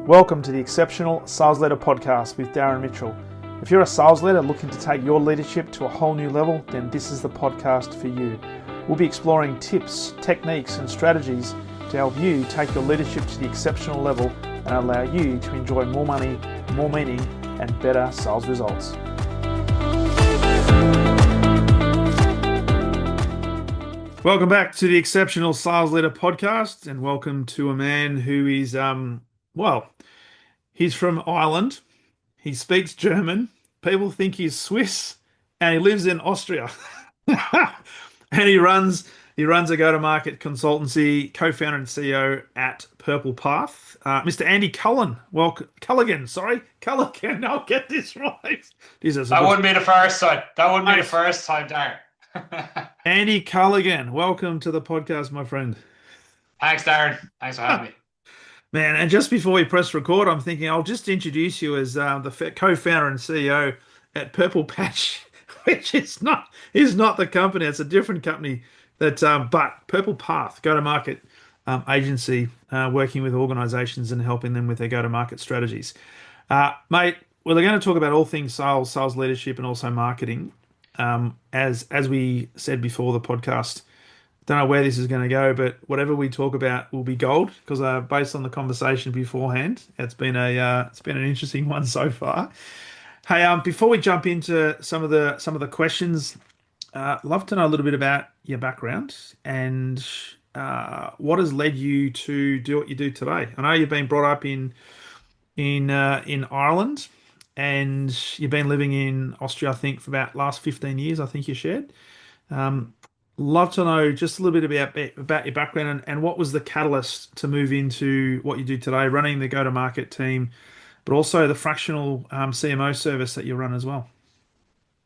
Welcome to the Exceptional Sales Leader Podcast with Darren Mitchell. If you're a sales leader looking to take your leadership to a whole new level, then this is the podcast for you. We'll be exploring tips, techniques, and strategies to help you take your leadership to the exceptional level and allow you to enjoy more money, more meaning, and better sales results. Welcome back to the Exceptional Sales Leader Podcast, and welcome to a man who is, he's from Ireland. He speaks German. People think he's Swiss, and he lives in Austria. And he runs a go-to-market consultancy, co-founder and CEO at Purple Path. Mr. Andy Culligan, Culligan. I'll get this right. That wouldn't be the first time. Darren. Andy Culligan, welcome to the podcast, my friend. Thanks, Darren. Thanks for having me. Man, and just before we press record, I'm thinking I'll just introduce you as the co-founder and CEO at Purple Patch, which is not the company. It's a different company. But Purple Path, go-to-market agency, working with organizations and helping them with their go-to-market strategies. Mate, we're going to talk about all things sales leadership, and also marketing. As we said before the podcast, don't know where this is going to go, but whatever we talk about will be gold, because based on the conversation beforehand, it's been an interesting one so far. Hey, before we jump into some of the questions, love to know a little bit about your background and what has led you to do what you do today. I know you've been brought up in Ireland, and you've been living in Austria, I think, for about last 15 years. I think you shared. Love to know just a little bit about your background and what was the catalyst to move into what you do today, running the go-to-market team, but also the fractional CMO service that you run as well.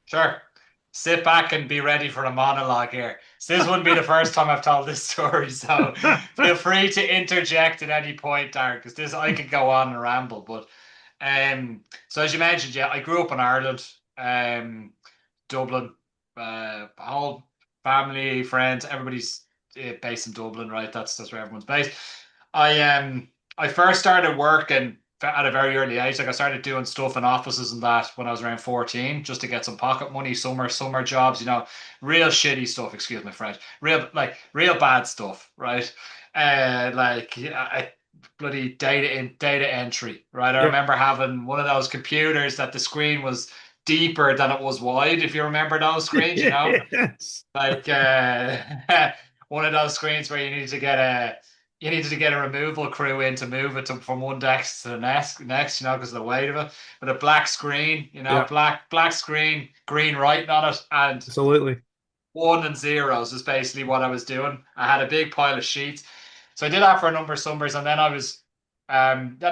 Sure. Sit back and be ready for a monologue here. So this wouldn't be the first time I've told this story, so feel free to interject at any point, Darren, because I could go on and ramble. But so as you mentioned, yeah, I grew up in Ireland, Dublin, whole family, friends, everybody's based in Dublin, right? That's where everyone's based. I first started working at a very early age. Like, I started doing stuff in offices and that when I was around 14, just to get some pocket money, summer jobs, real shitty stuff, excuse my French, real bad stuff, right? Bloody data entry, right? I remember having one of those computers that the screen was deeper than it was wide, if you remember those screens. Yes. Like one of those screens where you needed to get a removal crew in to move it from one desk to the next, because of the weight of it. With a black screen, black screen, green writing on it, and absolutely 1 and 0s is basically what I was doing. I had a big pile of sheets. So I did that for a number of summers, and then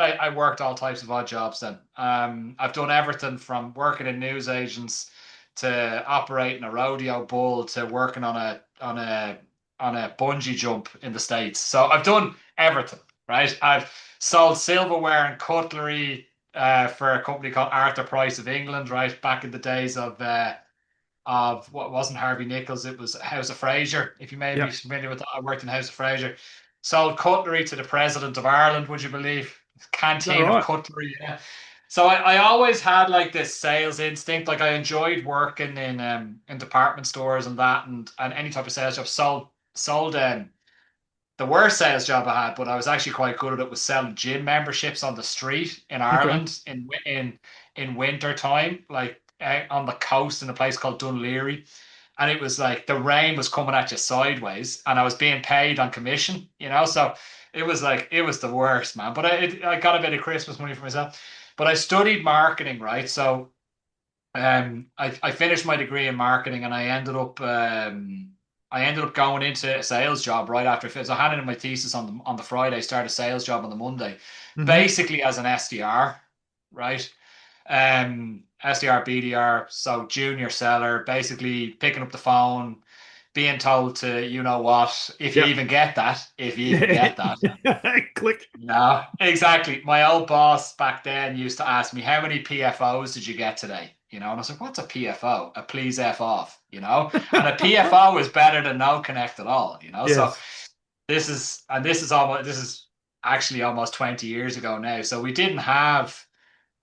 I worked all types of odd jobs then. I've done everything from working in news agents to operating a rodeo bull to working on a bungee jump in the States. So I've done everything, right? I've sold silverware and cutlery for a company called Arthur Price of England, right? Back in the days of what wasn't Harvey Nichols, it was House of Fraser. If you may be familiar with that, I worked in House of Fraser. Sold cutlery to the President of Ireland, would you believe? Canteen of cutlery, yeah. So I always had like this sales instinct. Like, I enjoyed working in department stores and that, and any type of sales job. Sold the worst sales job I had, but I was actually quite good at it, was selling gym memberships on the street in Ireland in winter time, like on the coast in a place called Dunleary. And it was like the rain was coming at you sideways, and I was being paid on commission, so it was the worst, man. But I got a bit of Christmas money for myself. But I studied marketing, right? So I finished my degree in marketing, and I ended up going into a sales job right after. So I handed in my thesis on the Friday, started a sales job on the Monday, basically as an SDR, right? SDR, BDR, so junior seller, basically picking up the phone, being told to, if you even get that, click. No, exactly. My old boss back then used to ask me, how many PFOs did you get today? And I was like, what's a PFO? A please F off, and a PFO is better than no connect at all, Yes. So this is actually almost 20 years ago now. So we didn't have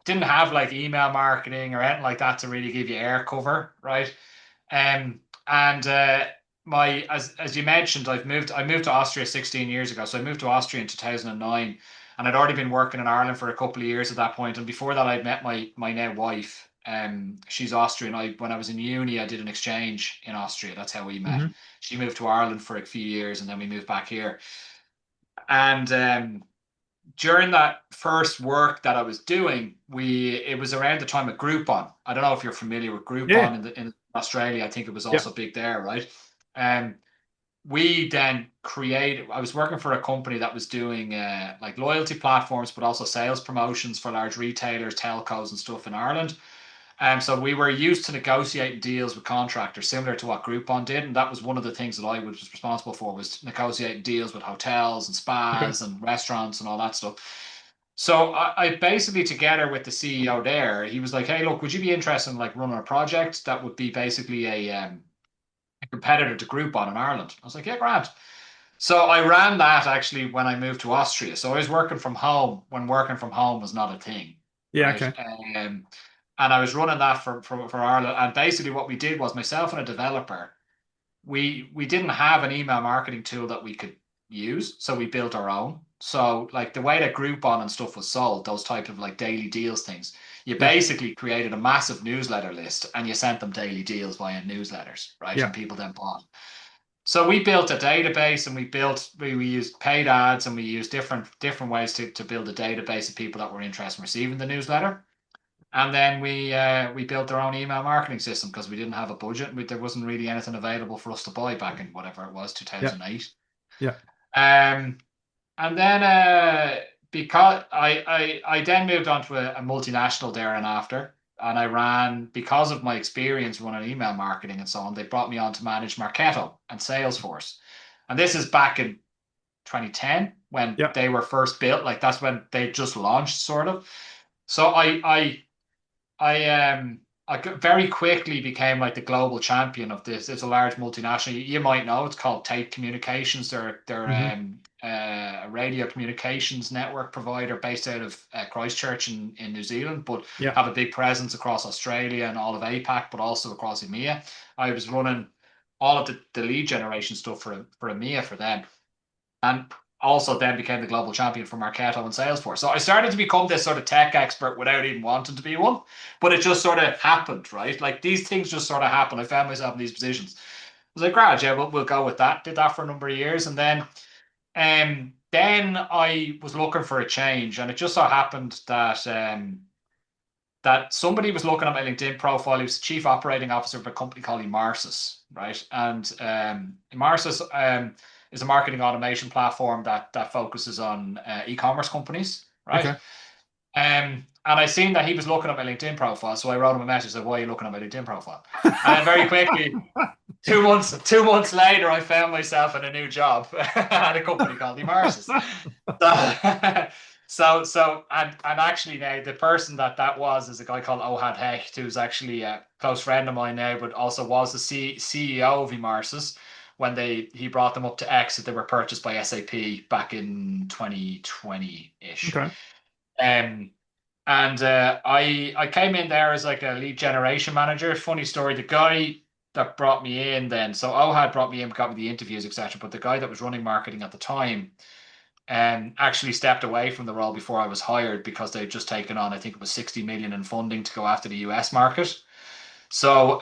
like email marketing or anything like that to really give you air cover, right? And my as you mentioned, I moved to Austria 16 years ago. So I moved to Austria in 2009, and I'd already been working in Ireland for a couple of years at that point. And before that, I'd met my now wife. She's Austrian. When I was in uni, I did an exchange in Austria. That's how we met. Hmm. She moved to Ireland for a few years, and then we moved back here. And during that first work that I was doing, it was around the time of Groupon. I don't know if you're familiar with Yeah. Groupon in Australia. I think it was also Yep. big there, right? Um, we then created. I was working for a company that was doing like loyalty platforms, but also sales promotions for large retailers, telcos, and stuff in Ireland. So we were used to negotiating deals with contractors, similar to what Groupon did, and that was one of the things that I was responsible for was negotiating deals with hotels and Okay. spas and restaurants and all that stuff. So I basically, together with the CEO there, he was like, "Hey, look, would you be interested in like running a project that would be basically a competitor to Groupon in Ireland?" I was like, "Yeah, grand." So I ran that actually when I moved to Austria. So I was working from home when working from home was not a thing, Yeah. right? Okay. And I was running that for Ireland. And basically what we did was myself and a developer, we didn't have an email marketing tool that we could use, so we built our own. So like the way that Groupon and stuff was sold, those type of like daily deals things, you Yeah. basically created a massive newsletter list and you sent them daily deals via newsletters, right? And Yeah. people then bought. So we built a database and we used paid ads and we used different ways to build a database of people that were interested in receiving the newsletter. And then we built our own email marketing system because we didn't have a budget. There wasn't really anything available for us to buy back in whatever it was, Yeah. 2008. Yeah. Um, and then because I then moved on to a multinational there and after, and I ran because of my experience running email marketing and so on. They brought me on to manage Marketo and Salesforce, and this is back in 2010 when Yeah. they were first built. Like that's when they just launched, sort of. So I very quickly became like the global champion of this. It's a large multinational. You might know it's called Tate Communications. They're Hmm. a radio communications network provider based out of Christchurch in New Zealand, but Yeah. have a big presence across Australia and all of APAC, but also across EMEA. I was running all of the lead generation stuff for EMEA for them, and also then became the global champion for Marketo and Salesforce. So I started to become this sort of tech expert without even wanting to be one, but it just sort of happened, right? Like these things just sort of happen. I found myself in these positions. I was like, "Grad, yeah, we'll go with that." Did that for a number of years, and then I was looking for a change, and it just so happened that somebody was looking at my LinkedIn profile. He was the chief operating officer of a company called Emarsis, right? And Emarsis is a marketing automation platform that focuses on e-commerce companies, right? Okay. And I seen that he was looking at my LinkedIn profile, so I wrote him a message. Said, "Why are you looking at my LinkedIn profile?" And then very quickly, 2 months later, I found myself in a new job at a company called Emarsis. So, and actually now the person that was is a guy called Ohad Hecht, who's actually a close friend of mine now, but also was the CEO of Emarsis when he brought them up to X that they were purchased by SAP back in 2020-ish. Okay. Um, and I came in there as like a lead generation manager. Funny story, the guy that brought me in then, so Ohad brought me in, got me the interviews, etc. But the guy that was running marketing at the time actually stepped away from the role before I was hired because they'd just taken on, I think it was 60 million in funding to go after the US market. So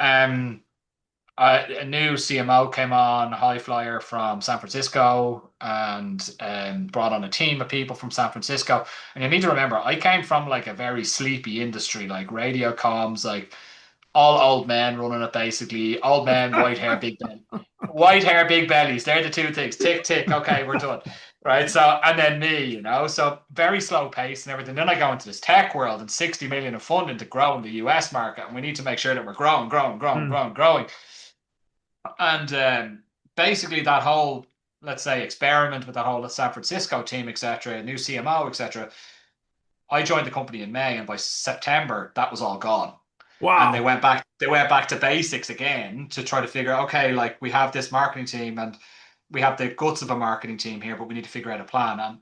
a new CMO came on, high flyer from San Francisco, and brought on a team of people from San Francisco. And you need to remember, I came from like a very sleepy industry, like radio comms, like all old men running it basically. Old men, white hair, big belly. White hair, big bellies. They're the two things. Tick, tick. Okay, we're done. Right. So, and then me, so very slow pace and everything. Then I go into this tech world and 60 million of funding to grow in the US market. And we need to make sure that we're growing, growing, growing, Mm. growing, growing. And basically that whole, let's say, experiment with that whole San Francisco team, etc., new CMO, etc. I joined the company in May, and by September that was all gone. And they Wow. went back. They went back to basics again to try to figure, okay, like we have this marketing team and we have the guts of a marketing team here, but we need to figure out a plan. And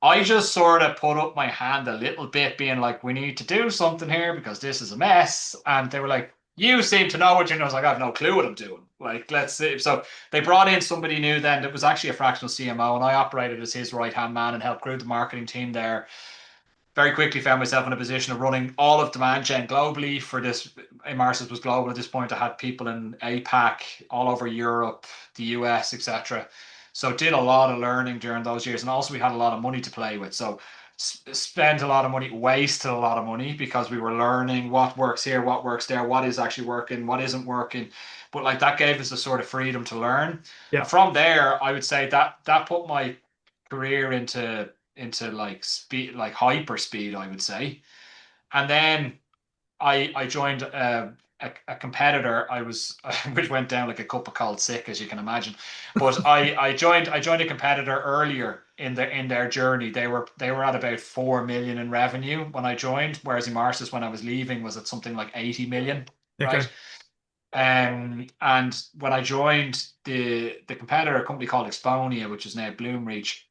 I just sort of put up my hand a little bit, being like, we need to do something here because this is a mess. And they were like, you seem to know what you're doing. I was like, I have no clue what I'm doing. Like, let's see. So they brought in somebody new then that was actually a fractional CMO, and I operated as his right hand man and helped grow the marketing team there. Very quickly found myself in a position of running all of demand gen globally for this. Immersive was global at this point. I had people in APAC, all over Europe, the US, etc. So did a lot of learning during those years, and also we had a lot of money to play with. So spent a lot of money, wasted a lot of money because we were learning what works here, what works there, what is actually working, what isn't working. But like that gave us a sort of freedom to learn. And Yeah. from there, I would say that that put my career into like speed, like hyper speed, I would say. And then I joined a competitor. I was which went down like a cup of cold sick, as you can imagine. But I joined a competitor earlier in their journey. They were at about 4 million in revenue when I joined, whereas Immersis when I was leaving was at something like 80 million, Okay. right? And when I joined the competitor, a company called Exponia, which is now Bloomreach,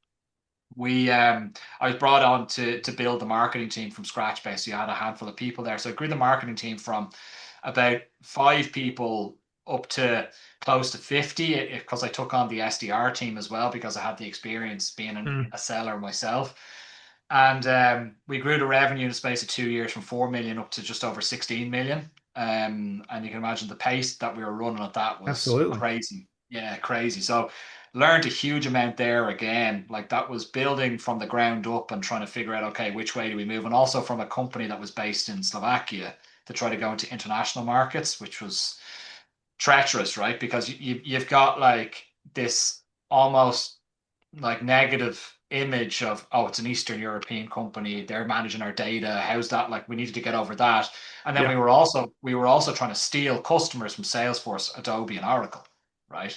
we I was brought on to build the marketing team from scratch. Basically, I had a handful of people there, so I grew the marketing team from about 5 people up to close to 50 because I took on the SDR team as well because I had the experience being Mm. a seller myself. And we grew the revenue in the space of 2 years from 4 million up to just over 16 million. And you can imagine the pace that we were running at that was Absolutely. crazy. Yeah, crazy. So learned a huge amount there again. Like that was building from the ground up and trying to figure out, okay, which way do we move? And also from a company that was based in Slovakia to try to go into international markets, which was treacherous, right? Because you've got like this almost like negative image of, oh, it's an Eastern European company, they're managing our data, how's that, like we needed to get over that. And then Yeah. we were also trying to steal customers from Salesforce, Adobe, and Oracle, right?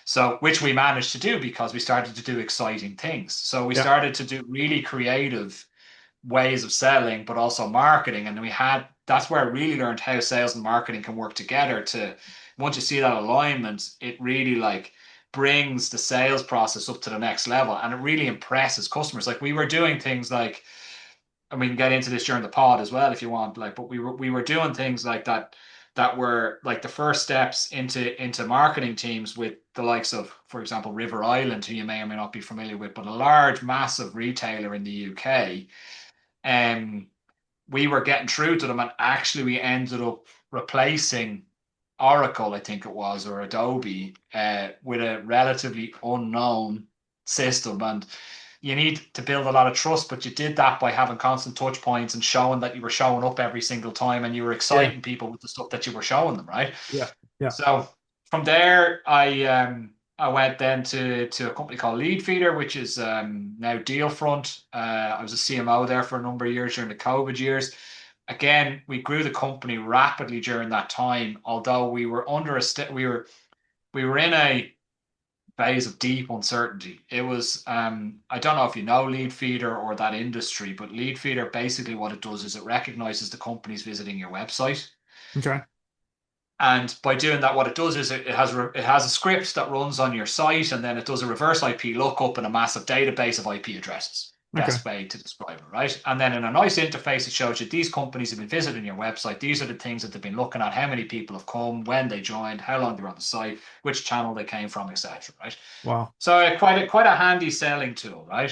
So which we managed to do because we started to do exciting things. So we Yeah. started to do really creative ways of selling, but also marketing. And that's where I really learned how sales and marketing can work together. To once you see that alignment, it really like brings the sales process up to the next level, and it really impresses customers. Like we were doing things like, and we can get into this during the pod as well if you want, like, but we were doing things like that were like the first steps into marketing teams with the likes of, for example, River Island, who you may or may not be familiar with, but a large, massive retailer in the UK. Um, we were getting through to them, and actually we ended up replacing Oracle, I think it was, or Adobe, with a relatively unknown system. And you need to build a lot of trust, but you did that by having constant touch points and showing that you were showing up every single time and you were Yeah. exciting people with the stuff that you were showing them, right? Yeah. Yeah. So from there, I went then to a company called Lead Feeder, which is now Dealfront. I was a CMO there for a number of years during the COVID years. Again, we grew the company rapidly during that time, although we were under a we were in a phase of deep uncertainty. It was I don't know if you know Lead Feeder or that industry, but Lead Feeder basically what it does is it recognizes the companies visiting your website. Okay. And by doing that, what it does is it has a script that runs on your site, and then it does a reverse IP lookup in a massive database of IP addresses. Okay. Best way to describe it, right? And then in a nice interface, it shows you these companies have been visiting your website. These are the things that they've been looking at, how many people have come, when they joined, how long they were on the site, which channel they came from, etc. Right? Wow. So quite a handy selling tool, right?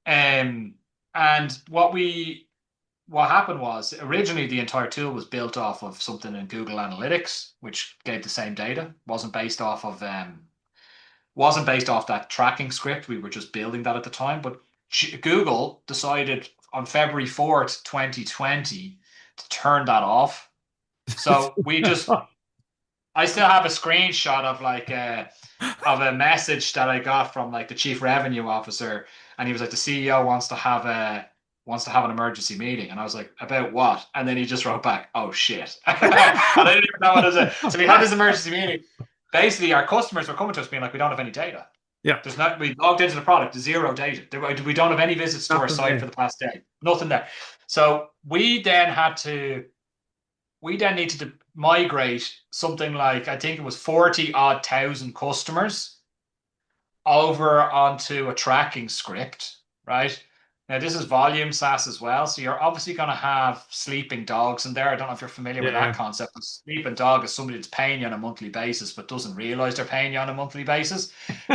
Um, and what happened was originally the entire tool was built off of something in Google Analytics, which gave the same data. Wasn't based off that tracking script. We were just building that at the time. But Google decided on February 4th, 2020, to turn that off. So I still have a screenshot of a message that I got from like the chief revenue officer, and he was like, the CEO wants to have an emergency meeting, and I was like, about what? And then he just wrote back, oh shit, and I didn't even know what it was. So we had this emergency meeting. Basically, our customers were coming to us being like, we don't have any data. Yeah. There's not. We logged into the product, zero data. We don't have any visits to our Nothing site for there. the past day. Nothing there. So we then needed to migrate something like, I think it was 40 odd thousand customers over onto a tracking script. right? Now, this is volume SaaS as well. So you're obviously going to have sleeping dogs in there. I don't know if you're familiar with that Yeah. concept. A sleeping dog is somebody that's paying you on a monthly basis, but doesn't realize they're paying you on a monthly basis,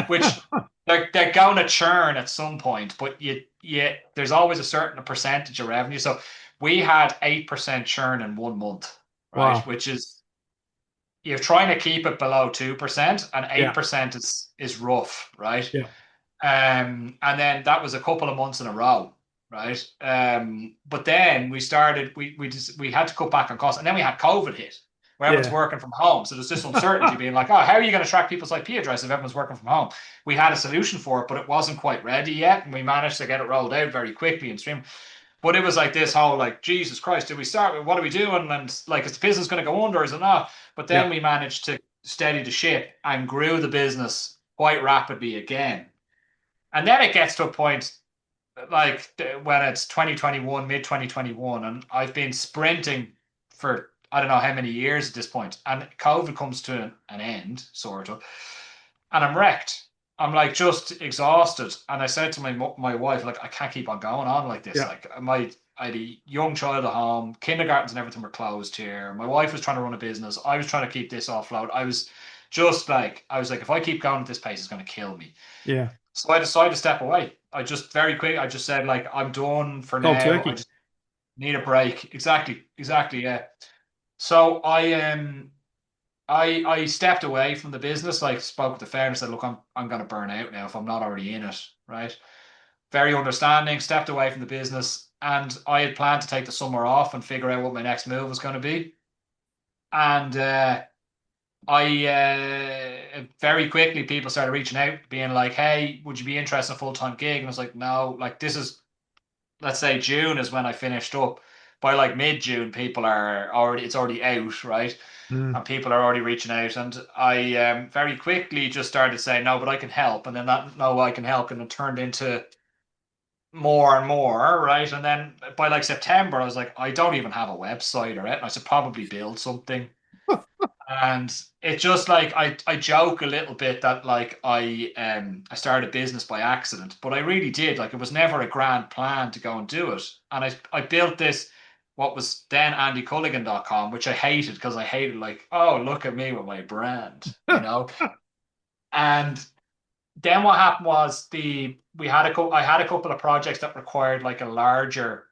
which they're going to churn at some point. But there's always a certain percentage of revenue. So we had 8% churn in 1 month, right? Wow. Which is you're trying to keep it below 2%, and Yeah. 8% is rough, right? Yeah. And then that was a couple of months in a row, right? But then we had to cut back on costs, and then we had COVID hit, where everyone's Yeah. working from home. So there's this uncertainty being like, oh, how are you going to track people's IP address if everyone's working from home? We had a solution for it, but it wasn't quite ready yet, and we managed to get it rolled out very quickly and stream. But it was like this whole like, Jesus Christ, did we start? What are we doing? And like, is the business going to go under? Is it not? But then Yeah. we managed to steady the ship and grew the business quite rapidly again. And then it gets to a point like when it's 2021, mid 2021, and I've been sprinting for I don't know how many years at this point, and COVID comes to an end, sort of, and I'm wrecked. I'm like just exhausted, and I said to my wife, like, I can't keep on going on like this. Yeah. Like, I had a young child at home, kindergartens and everything were closed here. My wife was trying to run a business. I was trying to keep this afloat. I was like, if I keep going at this pace, it's going to kill me. Yeah. So I decided to step away. I just very quick, I just said like I'm done for Cold now. I turkey. just need a break. Exactly, yeah. So I stepped away from the business, like spoke with the founder and said, look, I'm gonna burn out now if I'm not already in it, right? Very understanding, stepped away from the business, and I had planned to take the summer off and figure out what my next move was gonna be. And I very quickly people started reaching out, being like, "Hey, would you be interested in a full-time gig?" And I was like, "No." Like this is, let's say June is when I finished up. By like mid-June, people are already it's already out, right? Mm. And people are already reaching out, and I very quickly just started saying, "No, but I can help." And then that "No, I can help," and it turned into more and more, right? And then by like September, I was like, "I don't even have a website or it. I should probably build something." And it just like I joke a little bit that like I started a business by accident, but I really did. Like it was never a grand plan to go and do it. And I built this what was then andyculligan.com, which I hated because I hated like, oh, look at me with my brand, you know? And then what happened was the we had a I had a couple of projects that required like a larger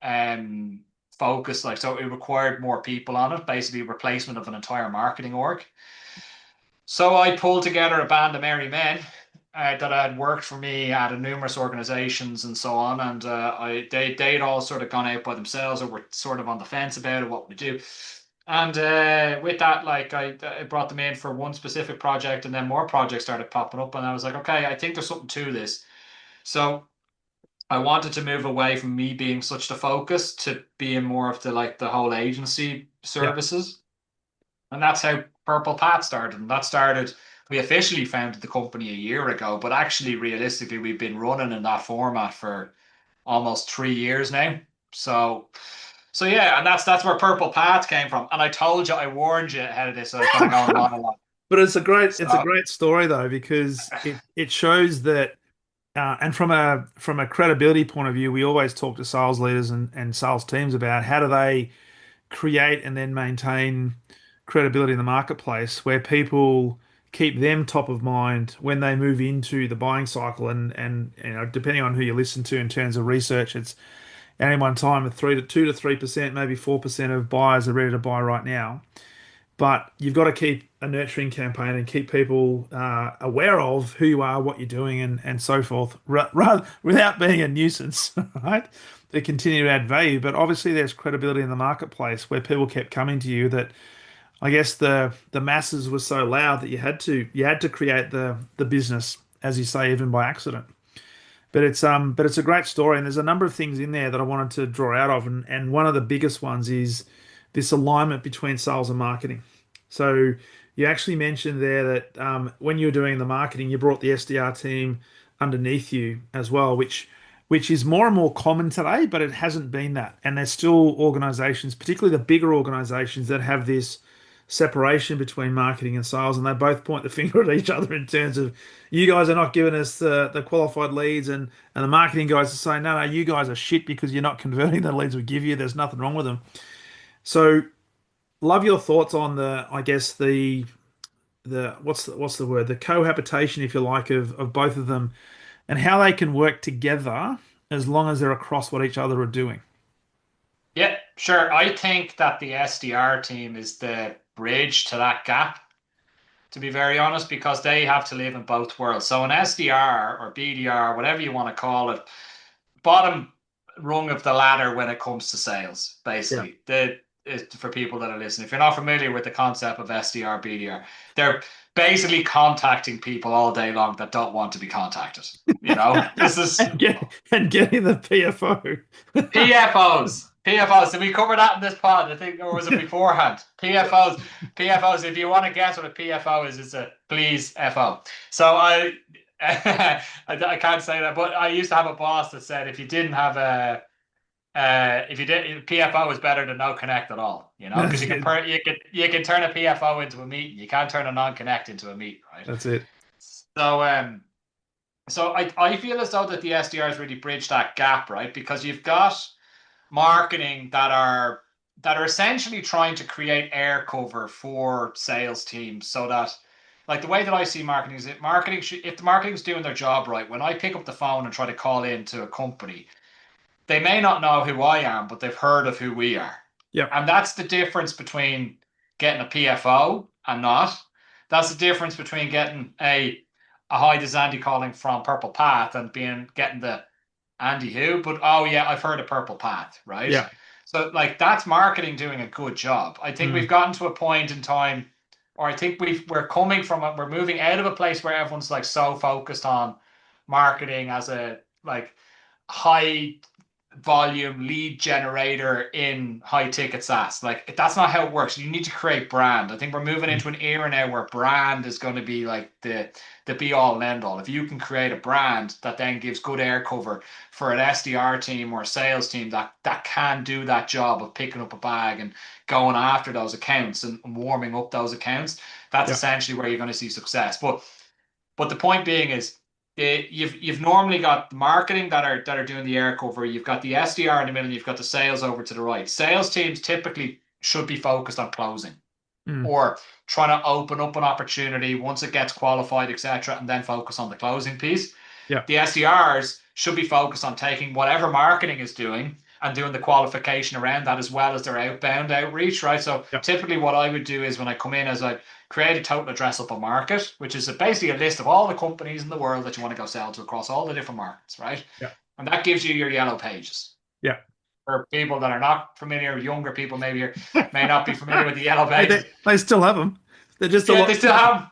um focus, like so it required more people on it, basically replacement of an entire marketing org. So I pulled together a band of merry men that had worked for me at numerous organizations and so on, and they'd all sort of gone out by themselves or were sort of on the fence about it, what we do. And with that, like I brought them in for one specific project, and then more projects started popping up, and I was like, okay, I think there's something to this. So I wanted to move away from me being such the focus to being more of the like the whole agency Yeah. services. And that's how Purple Pat started. And that started, we officially founded the company a year ago, but actually, realistically, we've been running in that format for almost 3 years now. So, so yeah, and that's where Purple Path came from. And I told you, I warned you ahead of this, I was going to go on a monologue. But it's a So, great story though because it shows that and from a credibility point of view, we always talk to sales leaders and sales teams about how do they create and then maintain credibility in the marketplace where people keep them top of mind when they move into the buying cycle and depending on who you listen to in terms of research, it's at any one time a 2 to 3%, maybe 4% of buyers are ready to buy right now. But you've got to keep a nurturing campaign and keep people aware of who you are, what you're doing, and so forth, rather without being a nuisance, right? To continue to add value. But obviously, there's credibility in the marketplace where people kept coming to you that I guess the masses were so loud that you had to create the business, as you say, even by accident. But it's a great story, and there's a number of things in there that I wanted to draw out of, and one of the biggest ones is this alignment between sales and marketing. So you actually mentioned there that when you were doing the marketing, you brought the SDR team underneath you as well, which is more and more common today, but it hasn't been that. And there's still organizations, particularly the bigger organizations, that have this separation between marketing and sales, and they both point the finger at each other in terms of you guys are not giving us the qualified leads, and the marketing guys are saying, no, no, you guys are shit because you're not converting the leads we give you. There's nothing wrong with them. So, love your thoughts on I guess the what's the word, the cohabitation, if you like, of both of them, and how they can work together as long as they're across what each other are doing. Yeah, sure. I think that the SDR team is the bridge to that gap, to be very honest, because they have to live in both worlds. So an SDR or BDR, whatever you want to call it, bottom rung of the ladder when it comes to sales, Yeah. basically. For people that are listening, if you're not familiar with the concept of SDR, BDR, they're basically contacting people all day long that don't want to be contacted. This is And getting the PFO. PFOs. PFOs. Did we cover that in this pod? I think, or was it beforehand? PFOs. PFOs. If you want to guess what a PFO is, it's a please FO. So I can't say that, but I used to have a boss that said if you didn't have if you did PFO is better than no connect at all, because That's it. you can turn a PFO into a meeting. You can't turn a non-connect into a meet, right? That's it. So I feel as though that the SDRs really bridge that gap, right? Because you've got marketing that are essentially trying to create air cover for sales teams so that, like, the way that I see marketing is that if the marketing's doing their job right, when I pick up the phone and try to call into a company, they may not know who I am, but they've heard of who we are. Yep. And that's the difference between getting a PFO and not. That's the difference between getting a hi, this is Andy calling from Purple Path and getting the Andy who, but oh yeah, I've heard of Purple Path, right? Yeah. So like that's marketing doing a good job. I think we've Mm. gotten to a point in time, or I think we're moving out of a place where everyone's like so focused on marketing as a like high volume lead generator in high ticket SaaS. Like that's not how it works. You need to create brand. I think we're moving Mm. into an era now where brand is going to be like the be all and end all. If you can create a brand that then gives good air cover for an SDR team or a sales team that can do that job of picking up a bag and going after those accounts and warming up those accounts, that's Yeah. essentially where you're going to see success. But the point being is you've normally got the marketing that are doing the air cover. You've got the SDR in the middle. You've got the sales over to the right. Sales teams typically should be focused on closing Mm. or trying to open up an opportunity once it gets qualified, etc., and then focus on the closing piece. Yeah. The SDRs should be focused on taking whatever marketing is doing and doing the qualification around that as well as their outbound outreach, right? So Yeah. typically what I would do is when I come in as I create a total addressable market, which is basically a list of all the companies in the world that you want to go sell to across all the different markets, right? Yeah. And that gives you your yellow pages. Yeah. For people that are not familiar, younger people may not be familiar with the yellow Hey, pages. they still have them. They're just a Yeah, lot they still thinner. have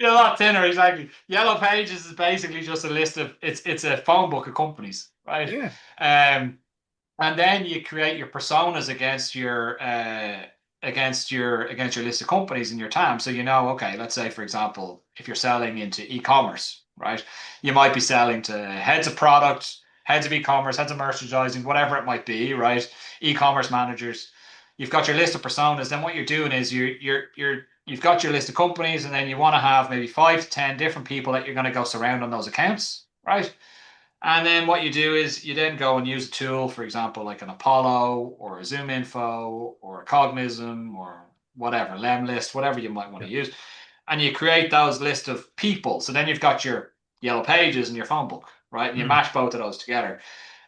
a lot thinner, exactly. Yellow Pages is basically just a list of it's a phone book of companies, right? Yeah. Um, and then you create your personas against your list of companies in your TAM. So okay, let's say for example, if you're selling into e-commerce, right? You might be selling to heads of product, heads of e-commerce, heads of merchandising, whatever it might be, right? E-commerce managers. You've got your list of personas. Then what you're doing is you've got your list of companies, and then you want to have maybe 5 to 10 different people that you're going to go surround on those accounts, right? And then what you do is you then go and use a tool, for example, like an Apollo or a Zoom Info or a Cognism or whatever, Lemlist, whatever you might want Yeah. to use. And you create those list of people. So then you've got your yellow pages and your phone book, right? And you Mm. match both of those together.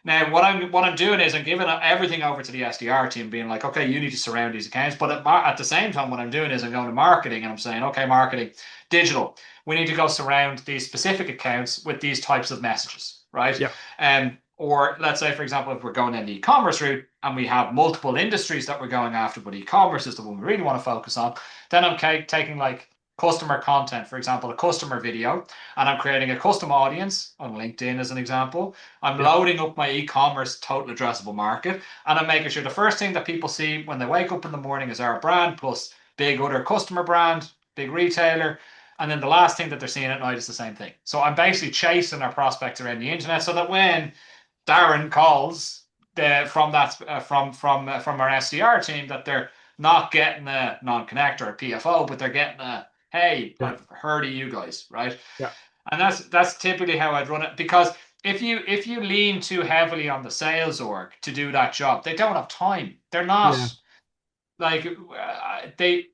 Now, what I'm doing is I'm giving everything over to the SDR team, being like, okay, you need to surround these accounts. But at the same time, what I'm doing is I'm going to marketing and I'm saying, okay, marketing, digital, we need to go surround these specific accounts with these types of messages, right? Yeah. Or let's say, for example, if we're going in the e-commerce route and we have multiple industries that we're going after, but e-commerce is the one we really want to focus on, then I'm taking like customer content, for example, a customer video, and I'm creating a custom audience on LinkedIn as an example. I'm Yeah. loading up my e-commerce total addressable market, and I'm making sure the first thing that people see when they wake up in the morning is our brand plus big other customer brand, big retailer. And then the last thing that they're seeing at night is the same thing. So I'm basically chasing our prospects around the internet so that when Darren calls from our SDR team, that not getting a non-connect or a PFO, but they're getting a, hey, Yeah. I've heard of you guys, right? Yeah. And that's typically how I'd run it, because if you lean too heavily on the sales org to do that job, they don't have time. They're not Yeah. like they.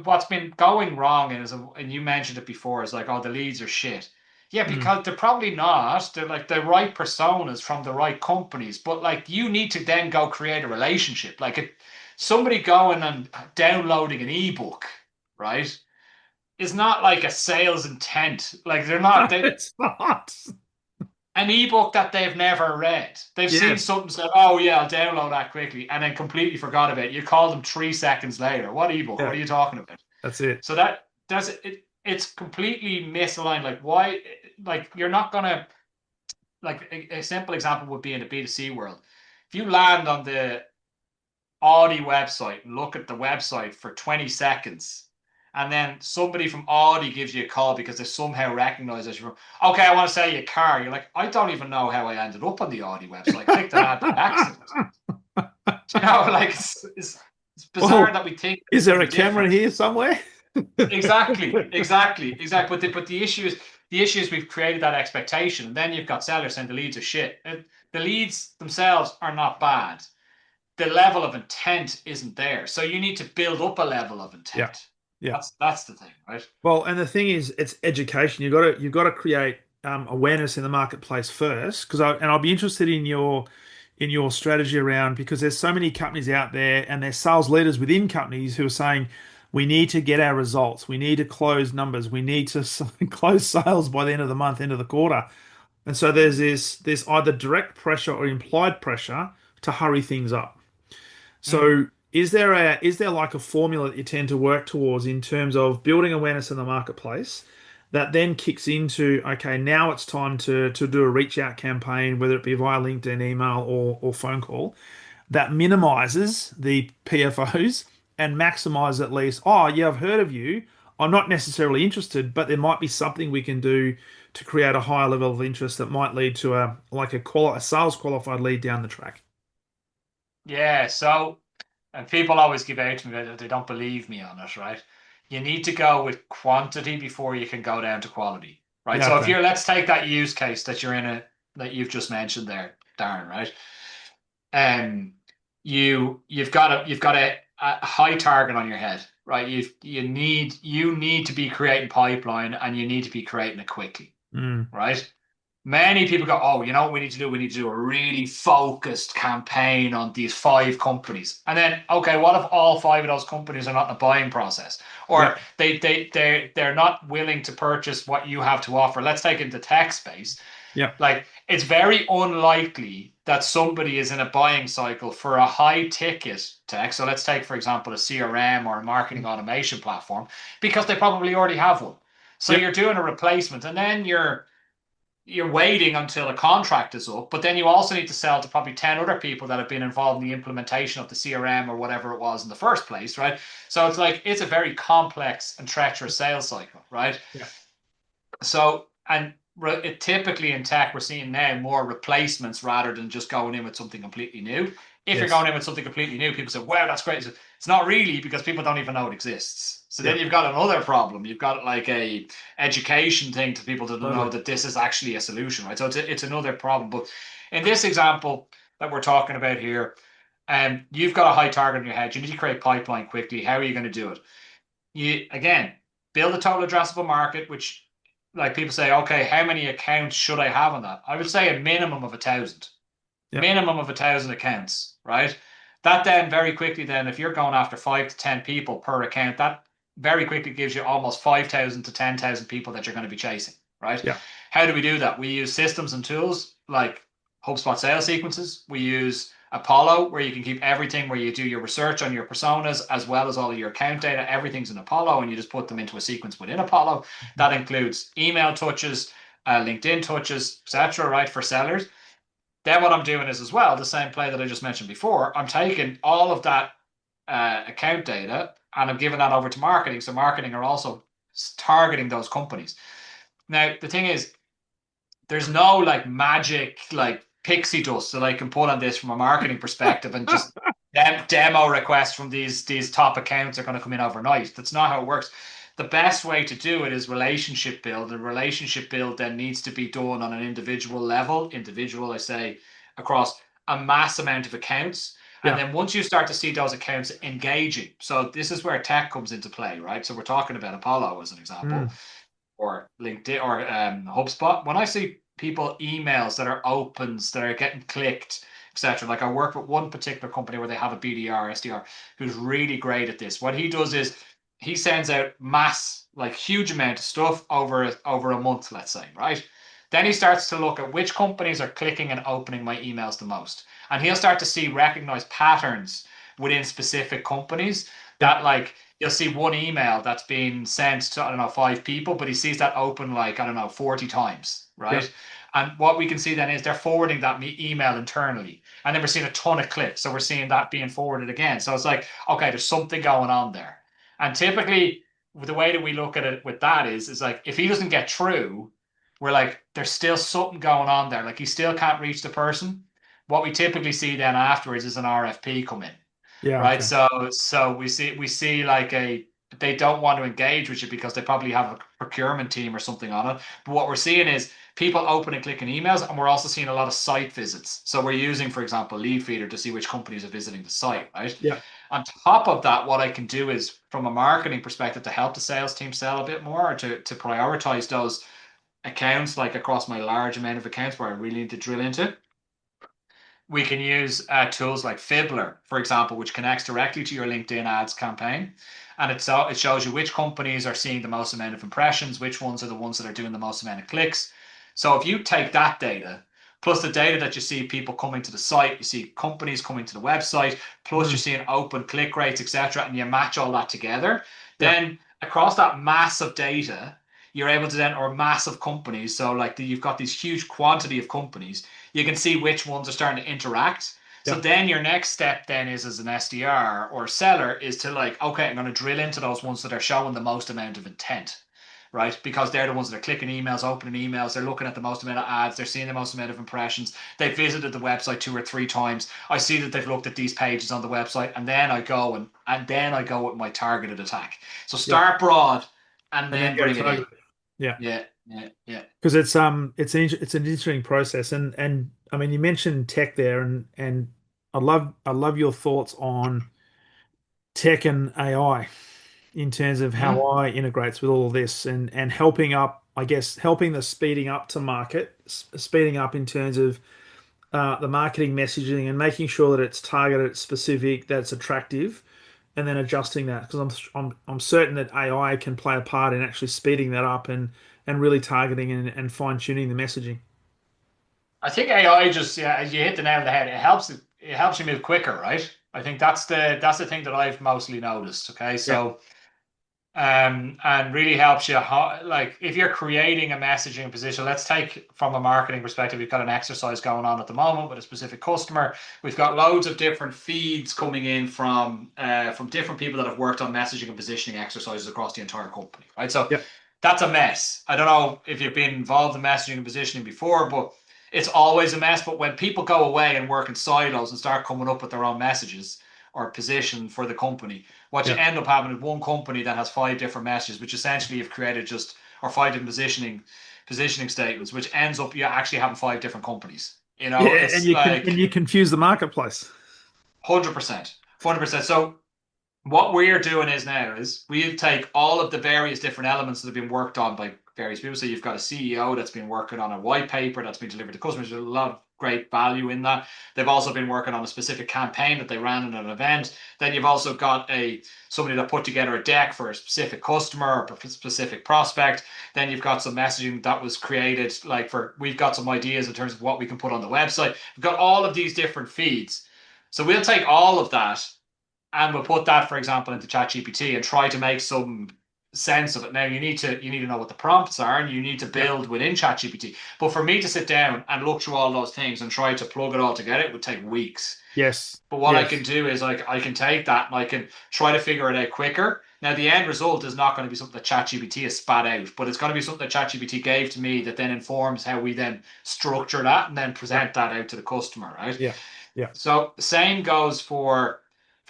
What's been going wrong is, and you mentioned it before, is like, oh, the leads are shit. Yeah, Mm. because they're probably not. They're like the right personas from the right companies, but like you need to then go create a relationship. Like somebody going and downloading an ebook, right? Is not like a sales intent. Like they're not No, it's not. an ebook that they've never read. They've seen Yes. something, said, "Oh yeah, I'll download that quickly," and then completely forgot about it. You call them 3 seconds later. What ebook? What Yeah. are you talking about? That's it. So that's it. It's completely misaligned. Like why? Like you're not gonna, like a simple example would be in the B2C world. If you land on the Audi website and look at the website for 20 seconds, and then somebody from Audi gives you a call because they somehow recognize that you're from, okay, I want to sell you a car. You're like, I don't even know how I ended up on the Audi website. I clicked an ad by accident. Like it's bizarre Well, that we think is there a any camera different. here somewhere? Exactly. But the issue is we've created that expectation, and then you've got sellers saying the leads are shit. The leads themselves are not bad. The level of intent isn't there, so you need to build up a level of Yeah. intent. Yeah. That's the thing, right? Well, and the thing is, it's education. You've got to create awareness in the marketplace first. I'll be interested in your strategy around, because there's so many companies out there, and there's sales leaders within companies who are saying we need to get our results, we need to close numbers, we need to close sales by the end of the month, end of the quarter. And so there's either direct pressure or implied pressure to hurry things up. Mm. So is there like a formula that you tend to work towards in terms of building awareness in the marketplace that then kicks into, okay, now it's time to do a reach out campaign, whether it be via LinkedIn, email, or phone call, that minimizes the PFOs and maximizes at least, oh yeah, I've heard of you. I'm not necessarily interested, but there might be something we can do to create a higher level of interest that might lead to a sales qualified lead down the track. Yeah. So, and people always give out to me that they don't believe me on it, right? You need to go with quantity before you can go down to quality, right? Yeah, So if okay. let's take that use case that you're in that you've just mentioned there, Darren, right? Um, you've got a high target on your head, right? You need to be creating pipeline, and you need to be creating it quickly, Mm, right? Many people go, oh, you know what we need to do? We need to do a really focused campaign on these 5 companies. And then, okay, what if all 5 of those companies are not in the buying process? yeah, Or they're not willing to purchase what you have to offer. Let's take it into tech space. yeah, Like it's very unlikely that somebody is in a buying cycle for a high ticket tech. So let's take, for example, a CRM or a marketing automation platform, because they probably already have one. So yep, you're doing a replacement, and then you're waiting until a contract is up, but then you also need to sell to probably 10 other people that have been involved in the implementation of the CRM or whatever it was in the first place, right? So it's a very complex and treacherous sales cycle, right? yeah, So, and typically in tech, we're seeing now more replacements rather than just going in with something completely new. If you're yes, going in with something completely new, people say, wow, that's great. It's not really, because people don't even know it exists. So then yeah, you've got another problem. You've got like a education thing to people to know totally. that this is actually a solution, right? So it's another problem. But in this example that we're talking about here, you've got a high target in your head. You need to create pipeline quickly. How are you going to do it? You again build a total addressable market, which, like, people say, okay, how many accounts should I have on that? I would say a minimum of 1,000, Yeah, minimum of 1,000 accounts, right? That then very quickly, then if you're going after 5 to 10 people per account, that very quickly gives you almost 5,000 to 10,000 people that you're going to be chasing, right? yeah, How do we do that? We use systems and tools like HubSpot sales sequences. We use Apollo, where you can keep everything, where you do your research on your personas as well as all of your account data. Everything's in Apollo, and you just put them into a sequence within Apollo. That includes email touches, LinkedIn touches, etc. Right, for sellers. Then what I'm doing is, as well, the same play that I just mentioned before. I'm taking all of that account data, and I'm giving that over to marketing. So marketing are also targeting those companies. Now the thing is, there's no like magic like pixie dust that I can put on this from a marketing perspective and just demo requests from these top accounts are going to come in overnight. That's not how it works. The best way to do it is relationship build. And relationship build then needs to be done on an individual level. Individual, I say, across a mass amount of accounts. And Yeah. then once you start to see those accounts engaging, so this is where tech comes into play, right? So we're talking about Apollo as an example, Mm. or LinkedIn or HubSpot. When I see people emails that are opens that are getting clicked, etc. Like I work with one particular company where they have a BDR, SDR, who's really great at this. What he does is he sends out mass, like huge amount of stuff over a month, let's say, right? Then he starts to look at which companies are clicking and opening my emails the most. And he'll start to see recognize patterns within specific companies Yeah. that like you'll see one email that's been sent to, I don't know, 5 people, but he sees that open like, I don't know, 40 times, Yeah. right? And what we can see then is they're forwarding that email internally. And then we're seeing a ton of clicks. So we're seeing that being forwarded again. So it's like, okay, there's something going on there. And typically, the way that we look at it with that is like, if he doesn't get through, we're like, there's still something going on there. Like he still can't reach the person. What we typically see then afterwards is an RFP come in, Yeah. right? Okay. So we see like a they don't want to engage with you because they probably have a procurement team or something on it. But what we're seeing is people open and clicking emails, and we're also seeing a lot of site visits. So we're using, for example, Lead Feeder to see which companies are visiting the site, right? Yeah. On top of that, what I can do is from a marketing perspective to help the sales team sell a bit more or to prioritize those accounts like across my large amount of accounts where I really need to drill into we can use tools like Fibbler, for example, which connects directly to your LinkedIn ads campaign. And it shows you which companies are seeing the most amount of impressions, which ones are the ones that are doing the most amount of clicks. So if you take that data, plus the data that you see people coming to the site, you see companies coming to the website, plus you're Mm. seeing open click rates, etc., and you match all that together, Yeah. then across that massive data, you're able to then, or massive companies, so like you've got these huge quantity of companies, you can see which ones are starting to interact. So Yeah. then your next step then is as an SDR or seller is to like, okay, I'm going to drill into those ones that are showing the most amount of intent, right? Because they're the ones that are clicking emails, opening emails, they're looking at the most amount of ads, they're seeing the most amount of impressions. They've visited the website 2 or 3 times. I see that they've looked at these pages on the website, and then I go and then I go with my targeted attack. So Yeah. start broad and And then then go bring it in. targeted. Yeah. Yeah, yeah, yeah. Because it's an interesting process, and I mean you mentioned tech there, and I love your thoughts on tech and AI in terms of how Hmm. I integrates with all of this, and helping up, I guess, helping the speeding up to market, speeding up in terms of the marketing messaging and making sure that it's targeted, it's specific, that's attractive, and then adjusting that because I'm certain that AI can play a part in actually speeding that up and really targeting and fine tuning the messaging. I think AI just yeah, you hit the nail on the head. It helps you move quicker, right? I think that's the thing that I've mostly noticed. Okay, Yeah. so and really helps you like if you're creating a messaging position. Let's take from a marketing perspective. We've got an exercise going on at the moment with a specific customer. We've got loads of different feeds coming in from different people that have worked on messaging and positioning exercises across the entire company, right? So Yeah. that's a mess. I don't know if you've been involved in messaging and positioning before, but it's always a mess. But when people go away and work in silos and start coming up with their own messages or position for the company, what you Yeah. end up having is one company that has 5 different messages, which essentially you've created just or 5 different positioning statements, which ends up you actually having 5 different companies. Yeah. And It's you can and like you confuse the marketplace. 100%, 100%. So what we're doing is now is we take all of the various different elements that have been worked on by various people. So you've got a CEO that's been working on a white paper that's been delivered to customers. There's a lot of great value in that. They've also been working on a specific campaign that they ran in an event. Then you've also got somebody that put together a deck for a specific customer or a specific prospect. Then you've got some messaging that was created like for we've got some ideas in terms of what we can put on the website. We've got all of these different feeds. So we'll take all of that and we'll put that, for example, into ChatGPT and try to make some sense of it. Now you need to know what the prompts are, and you need to Yeah. build within ChatGPT. But for me to sit down and look through all those things and try to plug it all together, it would take weeks. Yes. But what I can Yes. do is like I can take that and I can try to figure it out quicker. Now the end result is not going to be something that ChatGPT has spat out, but it's going to be something that ChatGPT gave to me that then informs how we then structure that and then Yeah. present that out to the customer, right? Yeah. Yeah. So the same goes for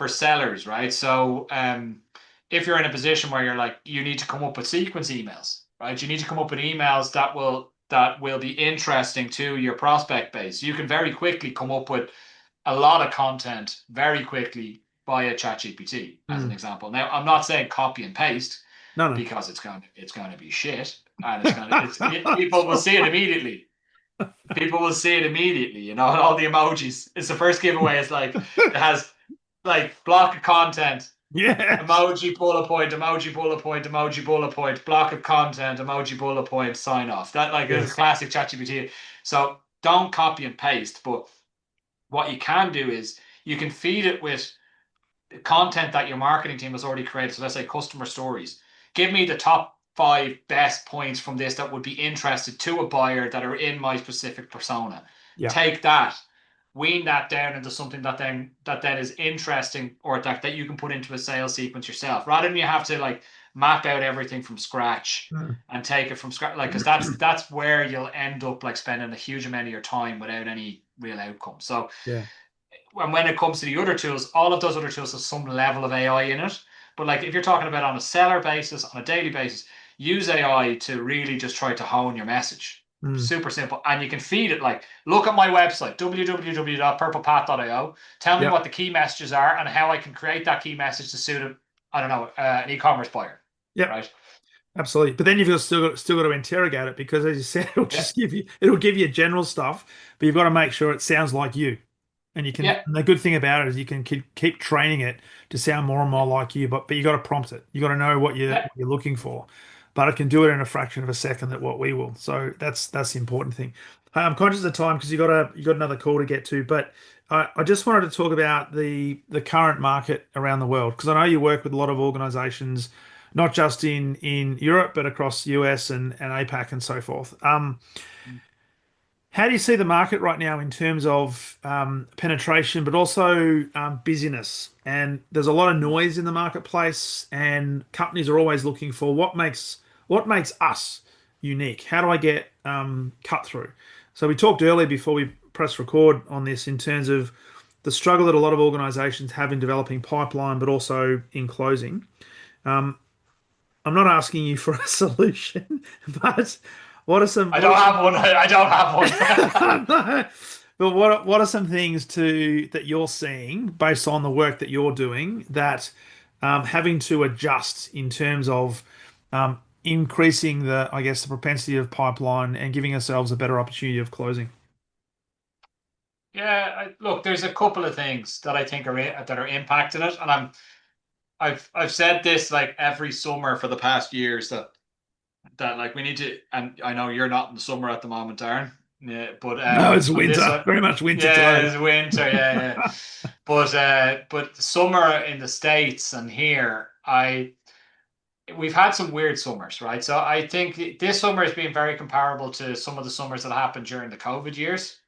for sellers, right? So if you're in a position where you're like you need to come up with sequence emails, right? You need to come up with emails that will be interesting to your prospect base. You can very quickly come up with a lot of content very quickly via ChatGPT, as an Mm. example. Now, I'm not saying copy and paste No, no. because it's going to be shit, and people will see it immediately. People will see it immediately. And all the emojis. It's the first giveaway. It's like it has like block of content, Yes. emoji bullet point, emoji bullet point, emoji bullet point, block of content, emoji bullet point, sign off. That like is a Yes. classic ChatGPT. So don't copy and paste, but what you can do is you can feed it with content that your marketing team has already created. So let's say customer stories. Give me the top 5 best points from this that would be interested to a buyer that are in my specific persona. Yeah. Take that, wean that down into something that then is interesting, or that you can put into a sales sequence yourself, rather than you have to like map out everything from scratch Mm. and take it from scratch. Like, because that's where you'll end up like spending a huge amount of your time without any real outcome. So Yeah. and when it comes to the other tools, all of those other tools have some level of AI in it. But like if you're talking about on a seller basis, on a daily basis, use AI to really just try to hone your message. Mm. Super simple. And you can feed it like, look at my website, www.purplepath.io. Tell me Yeah. what the key messages are and how I can create that key message to suit I don't know, an e-commerce buyer. Yeah. Right? Absolutely. But then you've still got to interrogate it because, as you said, Yeah. it'll give you general stuff, but you've got to make sure it sounds like you. Yeah. And the good thing about it is you can keep training it to sound more and more like you, but you got to prompt it. You got to know Yeah. what you're looking for, but it can do it in a fraction of a second that what we will. So that's the important thing. Hey, I'm conscious of the time because you got another call to get to, but I just wanted to talk about the current market around the world because I know you work with a lot of organizations, not just in Europe, but across US and APAC and so forth. How do you see the market right now in terms of penetration, but also busyness? And there's a lot of noise in the marketplace, and companies are always looking for what makes us unique. How do I get cut through? So we talked earlier before we press record on this in terms of the struggle that a lot of organizations have in developing pipeline, but also in closing. Um, I'm not asking you for a solution, but what are some I what are don't some have one. I don't have one. no. But what are some things that you're seeing based on the work that you're doing that having to adjust in terms of increasing the, I guess, the propensity of pipeline and giving ourselves a better opportunity of closing? Yeah, look, there's a couple of things that I think that are impacting it, and I've said this like every summer for the past years that like we need to, and I know you're not in the summer at the moment, Darren. Yeah, but No, it's on this winter, one, very much winter yeah, today. it's winter, yeah, yeah. But summer in the States and here, we've had some weird summers, right? So I think this summer has been very comparable to some of the summers that happened during the COVID years.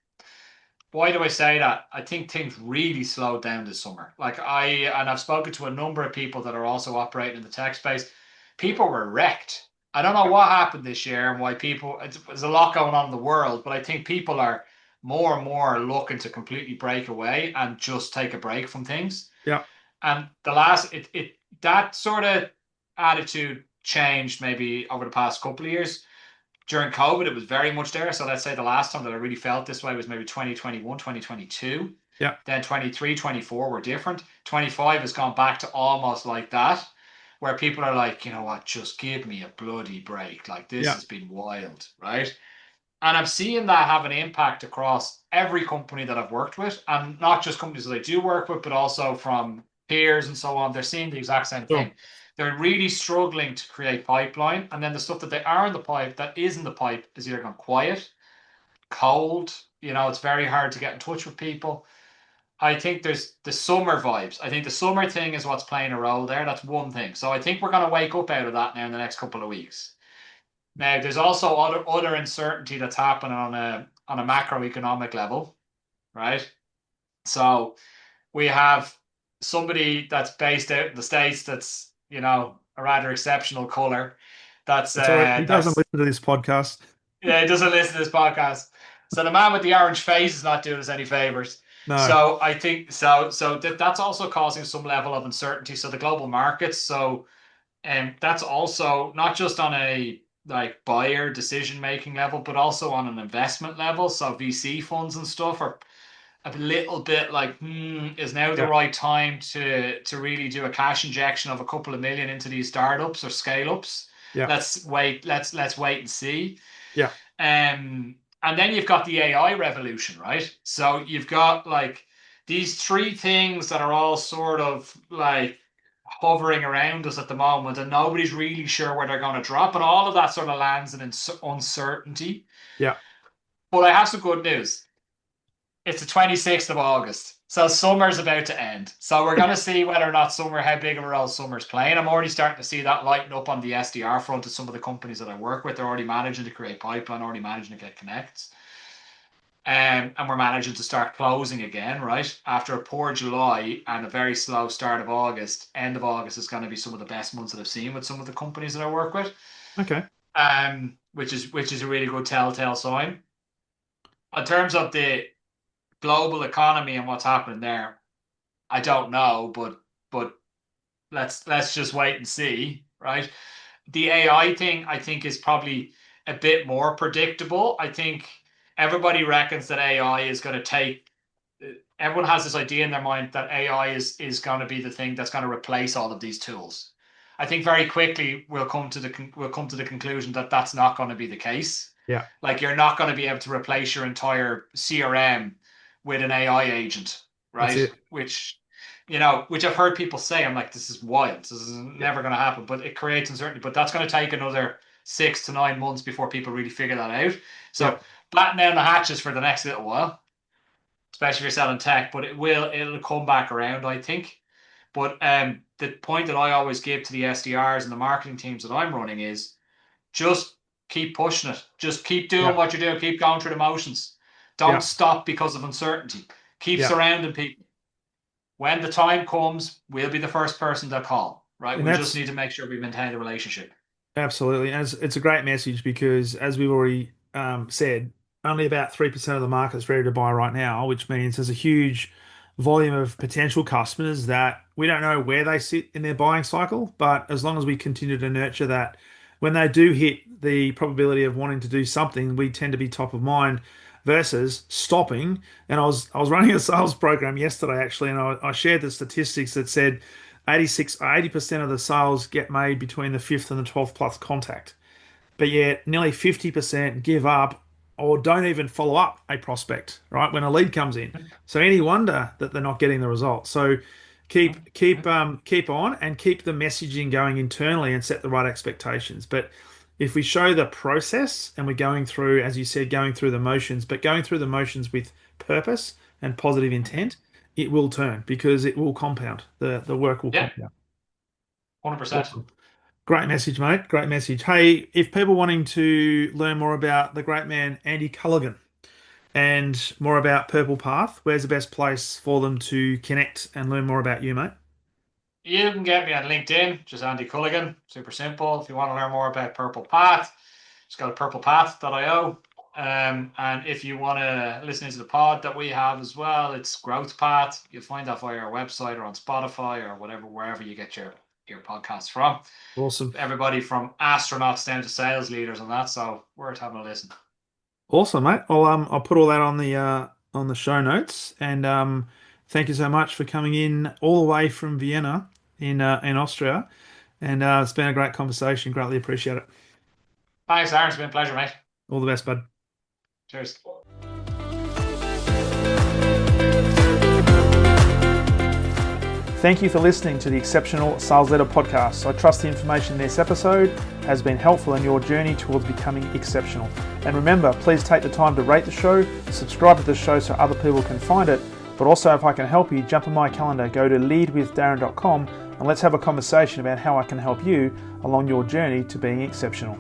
Why do I say that? I think things really slowed down this summer. And I've spoken to a number of people that are also operating in the tech space. People were wrecked. I don't know what happened this year and why there's a lot going on in the world, but I think people are more and more looking to completely break away and just take a break from things. Yeah, And the last, that sort of attitude changed maybe over the past couple of years. During COVID, it was very much there. So let's say the last time that I really felt this way was maybe 2021, 2022. yeah, Then 23, 24 were different. 25 has gone back to almost like that, where people are like, you know what, just give me a bloody break. Like this yeah. has been wild, right? And I'm seeing that have an impact across every company that I've worked with, and not just companies that I do work with, but also from peers and so on. They're seeing the exact same Sure. thing. They're really struggling to create pipeline, and then the stuff that they are in the pipe that is in the pipe is either gone quiet, cold. It's very hard to get in touch with people. I think there's the summer vibes. I think the summer thing is what's playing a role there. That's one thing. So I think we're going to wake up out of that now in the next couple of weeks. Now, there's also other uncertainty that's happening on a macroeconomic level, right? So we have somebody that's based out in the States that's, a rather exceptional color. That's That's all right. He doesn't that's listen to this podcast. yeah, he doesn't listen to this podcast. So the man with the orange face is not doing us any favors. No. So I think that's also causing some level of uncertainty. So the global markets, that's also not just on a like buyer decision making level, but also on an investment level. So VC funds and stuff are a little bit like, is now the Yeah. right time to really do a cash injection of a couple of million into these startups or scale ups? Yeah. Let's wait and see. Yeah. And then you've got the AI revolution, right? So you've got like these three things that are all sort of like hovering around us at the moment, and nobody's really sure where they're going to drop. And all of that sort of lands in uncertainty. Yeah. But I have some good news. It's the 26th of August. So summer's about to end. So we're going to see whether or not how big of a role summer's playing. I'm already starting to see that lighten up on the SDR front of some of the companies that I work with. They're already managing to create pipeline, already managing to get connects. And we're managing to start closing again, right? After a poor July and a very slow start of August, end of August is going to be some of the best months that I've seen with some of the companies that I work with. Okay. Which is a really good telltale sign. In terms of the global economy and what's happening there, I don't know, but let's just wait and see, right? The AI thing, I think, is probably a bit more predictable. I think everybody reckons that AI is going to take. Everyone has this idea in their mind that AI is going to be the thing that's going to replace all of these tools. I think very quickly we'll come to the conclusion that that's not going to be the case. Yeah. Like you're not going to be able to replace your entire CRM with an AI agent, That's right? it. Which I've heard people say. I'm like, this is wild. This is Yeah. never going to happen. But it creates uncertainty. But that's going to take another 6 to 9 months before people really figure that out. Yeah. So batten down the hatches for the next little while, especially if you're selling tech. But it'll come back around, I think. But the point that I always give to the SDRs and the marketing teams that I'm running is just keep pushing it. Just keep doing Yeah. what you're doing. Keep going through the motions. Don't Yeah. stop because of uncertainty. Keep Yeah. surrounding people. When the time comes, we'll be the first person to call, right? And We just that's need to make sure we maintain the relationship. absolutely, and it's a great message because, as we've already said, only about 3% of the market's ready to buy right now, which means there's a huge volume of potential customers that we don't know where they sit in their buying cycle. But as long as we continue to nurture that, when they do hit the probability of wanting to do something, we tend to be top of mind versus stopping. And I was running a sales program yesterday actually, and I shared the statistics that said 80% of the sales get made between the fifth and the 12th plus contact. But yet nearly 50% give up or don't even follow up a prospect, right? When a lead comes in. So any wonder that they're not getting the result. So keep on and keep the messaging going internally and set the right expectations. But if we show the process and we're going through, as you said, going through the motions, but going through the motions with purpose and positive intent, it will turn because it will compound. The work will Yeah, compound. 100%. Awesome. Great message, mate. Great message. Hey, if people wanting to learn more about the great man Andy Culligan and more about Purple Path, where's the best place for them to connect and learn more about you, mate? You can get me on LinkedIn, just Andy Culligan. Super simple. If you want to learn more about Purple Path, just go to purplepath.io. And if you want to listen to the pod that we have as well, it's Growth Path. You'll find that via our website or on Spotify or whatever, wherever you get your podcasts from. Awesome. Everybody from astronauts down to sales leaders and that. So worth having a listen. Awesome, mate. I'll put all that on the show notes and thank you so much for coming in all the way from Vienna in Austria. And it's been a great conversation. Greatly appreciate it. Thanks, Aaron. It's been a pleasure, mate. All the best, bud. Cheers. Thank you for listening to the Exceptional Sales Leader podcast. I trust the information in this episode has been helpful in your journey towards becoming exceptional. And remember, please take the time to rate the show, subscribe to the show so other people can find it. But also, if I can help you, jump on my calendar, go to leadwithdarren.com and let's have a conversation about how I can help you along your journey to being exceptional.